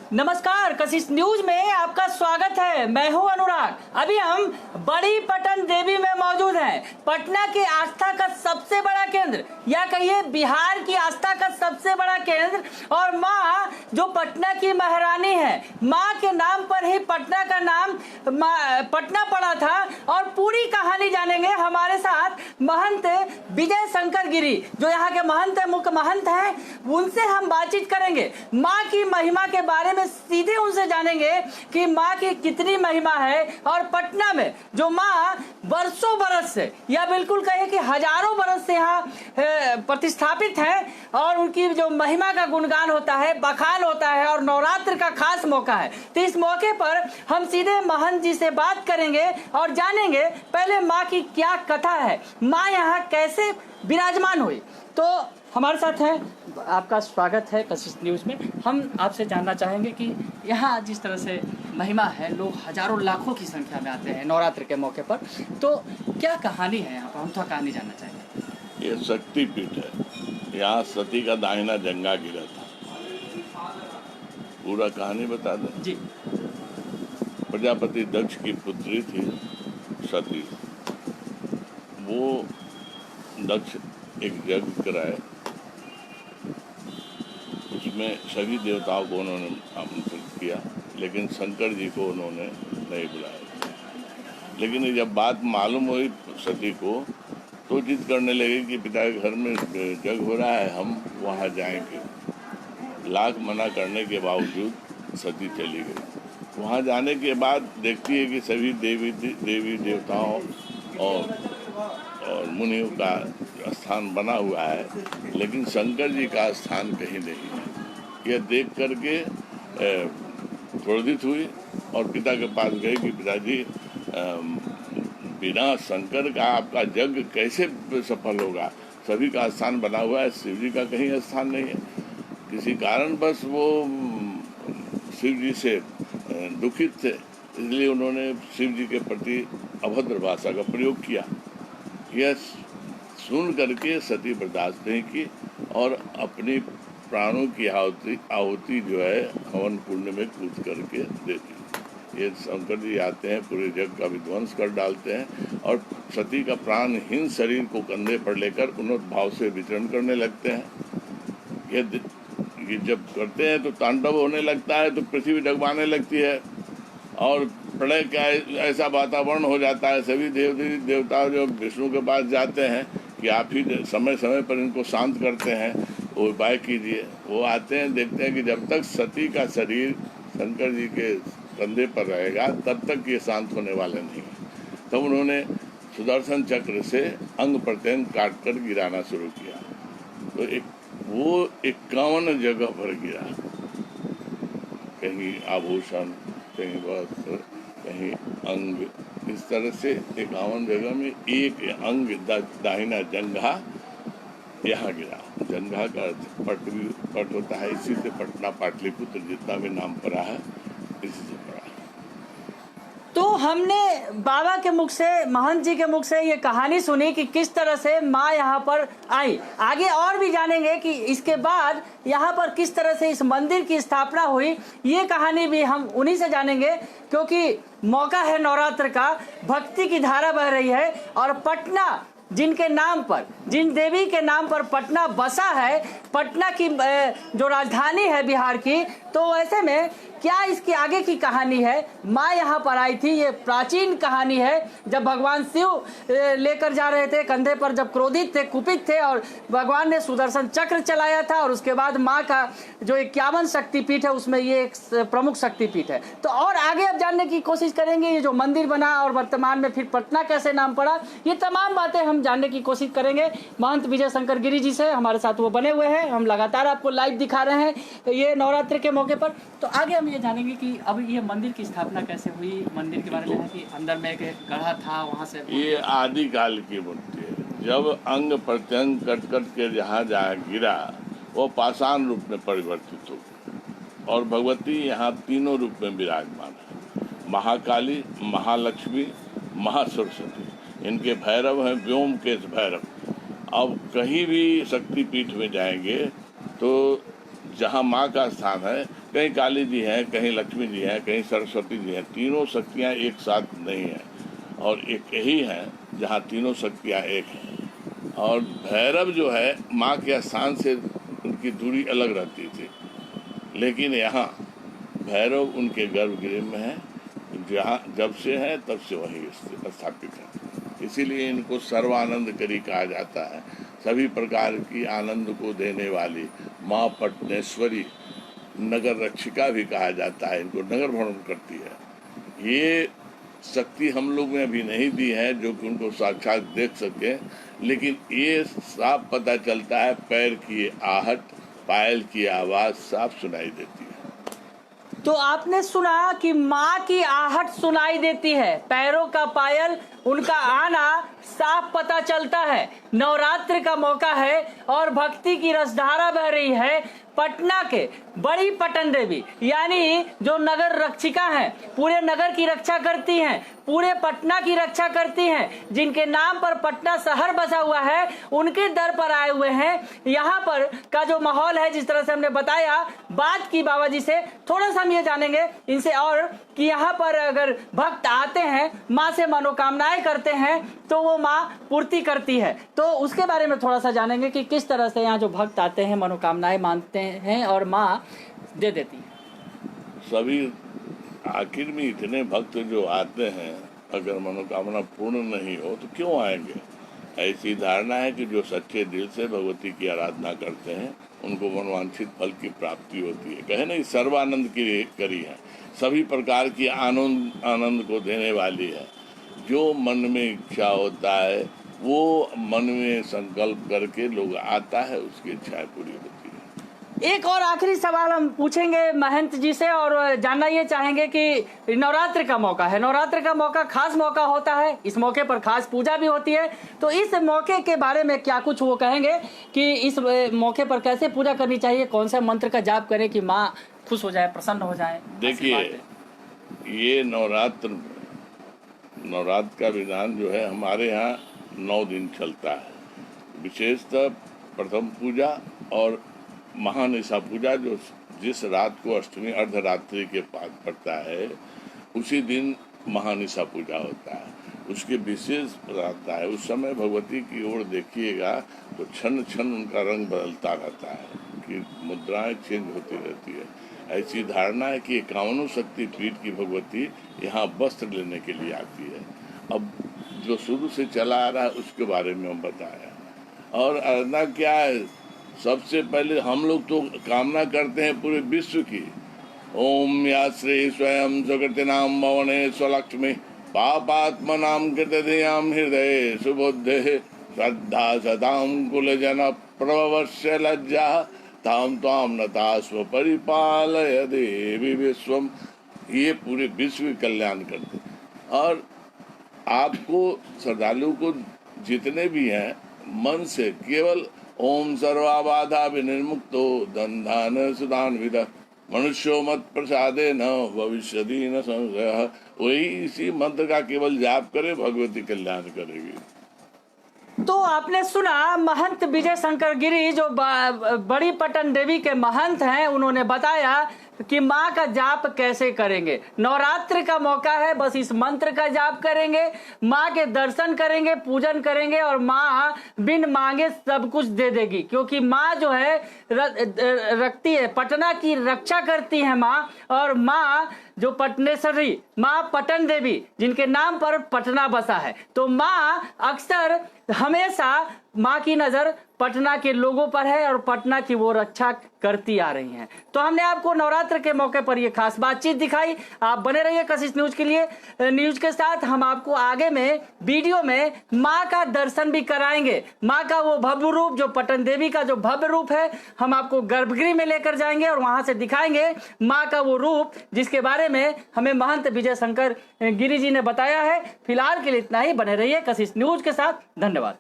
नमस्कार, कशिश न्यूज में आपका स्वागत है। मैं हूं अनुराग। अभी हम बड़ी पटन देवी में मौजूद हैं। पटना की आस्था का सबसे बड़ा केंद्र, या कहिए बिहार की आस्था का सबसे बड़ा केंद्र, और माँ जो पटना की महारानी है, माँ के नाम पर ही पटना का नाम पटना पड़ा था। और पूरी कहानी जानेंगे हमारे साथ महंत विजय शंकर गिरी, जो यहाँ के महंत मुख्य महंत हैं। उनसे हम बातचीत करेंगे, माँ की महिमा के बारे में सीधे उनसे जानेंगे कि माँ की कितनी महिमा है। और पटना में जो माँ बरसों बरस से, या बिल्कुल कहे कि हजारों बरस से यहाँ प्रतिष्ठापित है, और उनकी जो महिमा का गुणगान होता है, बखान होता है, और नवरात्र का खास मौका है। तो इस मौके पर हम सीधे महंत जी से बात करेंगे और जानेंगे पहले माँ की क्या कथा है, माँ यहाँ कैसे विराजमान हुई। तो हमारे साथ है, आपका स्वागत है कशिश न्यूज़ में। हम आपसे जानना चाहेंगे कि यहाँ जिस तरह से महिमा है, लोग हजारों लाखों की संख्या में आते हैं नवरात्र के मौके पर, तो क्या कहानी है यहाँ पर? हम थोड़ा कहानी जानना चाहेंगे। ये शक्तिपीठ है। यहाँ सती का दाहिना जंगा गिरा था। पूरा कहानी बता दें जी। प्रजापति दक्ष की पुत्री थी सती। वो दक्ष एक यज्ञ कराए, उसमें सभी देवताओं को उन्होंने आमंत्रित किया, लेकिन शंकर जी को उन्होंने नहीं बुलाया। लेकिन जब बात मालूम हुई सती को, तो जिद करने लगे कि पिता के घर में यज्ञ हो रहा है, हम वहाँ जाएंगे। लाख मना करने के बावजूद सती चली गई। वहाँ जाने के बाद देखती है कि सभी देवी देवताओं और मुनियों का स्थान बना हुआ है, लेकिन शंकर जी का स्थान कहीं नहीं है। यह देख करके क्रोधित हुई और पिता के पास गए कि पिताजी, बिना शंकर का आपका यज्ञ कैसे सफल होगा? सभी का स्थान बना हुआ है, शिव जी का कहीं स्थान नहीं है। किसी कारण बस वो शिव जी से दुखित थे, इसलिए उन्होंने शिव जी के प्रति अभद्र भाषा का प्रयोग किया। यह सुन करके सती बर्दाश्त नहीं की और अपनी प्राणों की आहुति जो है हवन कुंड में कूद करके देती। ये शंकर जी आते हैं, पूरे जग का विध्वंस कर डालते हैं और सती का प्राणहीन शरीर को कंधे पर लेकर उन्नत भाव से विचरण करने लगते हैं। ये जब करते हैं तो तांडव होने लगता है, तो पृथ्वी डगमाने लगती है और प्रलय का ऐसा वातावरण हो जाता है। सभी देवता जो विष्णु के पास जाते हैं कि आप ही समय समय पर इनको शांत करते हैं, वो उपाय कीजिए। वो आते हैं, देखते हैं कि जब तक सती का शरीर शंकर जी के कंधे पर रहेगा, तब तक ये शांत होने वाले नहीं। तब उन्होंने सुदर्शन चक्र से अंग प्रत्यंग काट कर गिराना शुरू किया। तो वो 51 जगह पर गिरा, कहीं आभूषण, कहीं वस्त्र, कहीं अंग। इस तरह से 51 जगह में एक अंग दाहिना जंघा यहाँ गिरा। जंघा का पट होता है, इसी से पटना पाटलिपुत्र जितना भी नाम पड़ा है, इसी से पड़ा है। तो हमने बाबा के मुख से, महंत जी के मुख से ये कहानी सुनी कि किस तरह से माँ यहाँ पर आई। आगे और भी जानेंगे कि इसके बाद यहाँ पर किस तरह से इस मंदिर की स्थापना हुई। ये कहानी भी हम उन्हीं से जानेंगे, क्योंकि मौका है नवरात्र का, भक्ति की धारा बह रही है। और पटना जिनके नाम पर, जिन देवी के नाम पर पटना बसा है, पटना की जो राजधानी है बिहार की, तो ऐसे में क्या इसकी आगे की कहानी है? माँ यहाँ पर आई थी, ये प्राचीन कहानी है। जब भगवान शिव लेकर जा रहे थे कंधे पर, जब क्रोधित थे, कुपित थे, और भगवान ने सुदर्शन चक्र चलाया था, और उसके बाद माँ का जो 51 शक्तिपीठ है, उसमें ये एक प्रमुख शक्तिपीठ है। तो और आगे अब जानने की कोशिश करेंगे, ये जो मंदिर बना और वर्तमान में फिर पटना कैसे नाम पड़ा, ये तमाम बातें हम जानने की कोशिश करेंगे महंत विजय शंकर गिरी जी से। हमारे साथ वो बने हुए हैं, हम लगातार आपको लाइव दिखा रहे हैं ये नवरात्र के मौके पर। तो आगे हम ये जानेंगे कि अब ये मंदिर की स्थापना कैसे हुई, मंदिर के बारे में है कि अंदर में एक गढ़ा था, वहाँ से। ये आदिकाल की मूर्ति है। जब अंग प्रत्यंग कट के जहाँ गिरा, वो पाषाण रूप में परिवर्तित हो और भगवती यहाँ तीनों रूप में विराजमान है। महाकाली, महालक्ष्मी, महासरस्वती। इनके भैरव हैं व्योमकेश भैरव। अब कहीं भी शक्तिपीठ में जाएंगे तो जहाँ माँ का स्थान है, कहीं काली जी हैं, कहीं लक्ष्मी जी हैं, कहीं सरस्वती जी हैं, तीनों शक्तियाँ एक साथ नहीं हैं, और एक यही है जहाँ तीनों शक्तियाँ एक हैं। और भैरव जो है माँ के स्थान से उनकी दूरी अलग रहती थी, लेकिन यहाँ भैरव उनके गर्भगृह में है, जहाँ जब से है तब से वहीं स्थापित है। इसीलिए इनको सर्वानंदकरी कहा जाता है। सभी प्रकार की आनंद को देने वाली माँ पटनेश्वरी, नगर रक्षिका भी कहा जाता है, इनको नगर भ्रमण करती है। ये शक्ति हम लोग में अभी नहीं दी है जो कि उनको साक्षात देख सके, लेकिन ये साफ पता चलता है, पैर की आहट, पायल की आवाज़ साफ सुनाई देती है। तो आपने सुना कि माँ की आहट सुनाई देती है, पैरों का पायल, उनका आना साफ पता चलता है। नवरात्र का मौका है और भक्ति की रसधारा बह रही है। पटना के बड़ी पटन देवी यानी जो नगर रक्षिका हैं, पूरे नगर की रक्षा करती हैं, पूरे पटना की रक्षा करती हैं, जिनके नाम पर पटना शहर बसा हुआ है, उनके दर पर आए हुए हैं। यहाँ पर का जो माहौल है, जिस तरह से हमने बताया, बात की बाबा जी से, थोड़ा सा हम ये जानेंगे इनसे और कि यहाँ पर अगर भक्त आते हैं, माँ से मनोकामनाएं करते हैं, तो वो माँ पूर्ति करती है। तो उसके बारे में थोड़ा सा जानेंगे कि किस तरह से यहाँ जो भक्त आते हैं, मनोकामनाएं मानते हैं और माँ दे देती है। सभी आखिर में इतने भक्त जो आते हैं, अगर मनोकामना पूर्ण नहीं हो तो क्यों आएंगे? ऐसी धारणा है कि जो सच्चे दिल से भगवती की आराधना करते हैं उनको मनवांछित फल की प्राप्ति होती है। कहे नहीं, सर्वानंद की करी है, सभी प्रकार की आनंद को देने वाली है। जो मन में इच्छा होता है वो मन में संकल्प करके लोग आता है, उसकी इच्छाएं पूरी होती है। एक और आखिरी सवाल हम पूछेंगे महंत जी से और जानना ये चाहेंगे कि नवरात्र का मौका है, नवरात्र का मौका खास मौका होता है, इस मौके पर खास पूजा भी होती है, तो इस मौके के बारे में क्या कुछ वो कहेंगे कि इस मौके पर कैसे पूजा करनी चाहिए, कौन सा मंत्र का जाप करें कि माँ खुश हो जाए, प्रसन्न हो जाए? देखिए, ये नवरात्र का विधान जो है हमारे यहाँ 9 दिन चलता है। विशेषतः प्रथम पूजा और महानिशा पूजा, जो जिस रात को अष्टमी अर्धरात्रि के बाद पड़ता है, उसी दिन महानिशा पूजा होता है। उसके विशेष रहता है, उस समय भगवती की ओर देखिएगा तो क्षण क्षण उनका रंग बदलता रहता है, कि मुद्राएं चेंज होती रहती है। ऐसी धारणा है कि 51 शक्ति पीठ की भगवती यहाँ वस्त्र लेने के लिए आती है। अब जो शुरू से चला आ रहा है उसके बारे में हम बताया। और आराधना क्या है, सबसे पहले हम लोग तो कामना करते हैं पूरे विश्व की। ओम या श्री स्वयं सुकृति नाम भवने स्वलक्ष्मी पापात्म नाम कृतधियाम हृदय सुबुद्धे श्रद्धा सदाम कुल जन प्रभवस्य लज्जा ताम ताम नतास्व परिपालय देवी विश्वम। ये पूरे विश्व के कल्याण करते। और आपको श्रद्धालु को जितने भी हैं, मन से केवल ओम सर्वाबाधा विनिर्मुक्तो धन सुदान विद मनुष्यो मत प्रसादे न भविष्यति न संशय, वही इसी मंत्र का केवल जाप करे, भगवती कल्याण करेगी। तो आपने सुना महंत विजय शंकर गिरी जो बड़ी पटन देवी के महंत हैं, उन्होंने बताया कि माँ का जाप कैसे करेंगे। नवरात्र का मौका है, बस इस मंत्र का जाप करेंगे, माँ के दर्शन करेंगे, पूजन करेंगे और माँ बिन मांगे सब कुछ दे देगी, क्योंकि माँ जो है रखती है, पटना की रक्षा करती है माँ। और माँ जो पटनेश्वरी, माँ पटन देवी, जिनके नाम पर पटना बसा है, तो माँ अक्सर हमेशा माँ की नजर पटना के लोगों पर है और पटना की वो रक्षा करती आ रही हैं। तो हमने आपको नवरात्र के मौके पर ये खास बातचीत दिखाई। आप बने रहिए कशिश न्यूज के लिए, न्यूज के साथ। हम आपको आगे में वीडियो में माँ का दर्शन भी कराएंगे। माँ का वो भव्य रूप, जो पटन देवी का जो भव्य रूप है, हम आपको गर्भगृह में लेकर जाएंगे और वहां से दिखाएंगे माँ का वो रूप, जिसके बारे में हमें महंत विजय शंकर गिरी जी ने बताया है। फिलहाल के लिए इतना ही। बने रहिए कशिश न्यूज के साथ। धन्यवाद।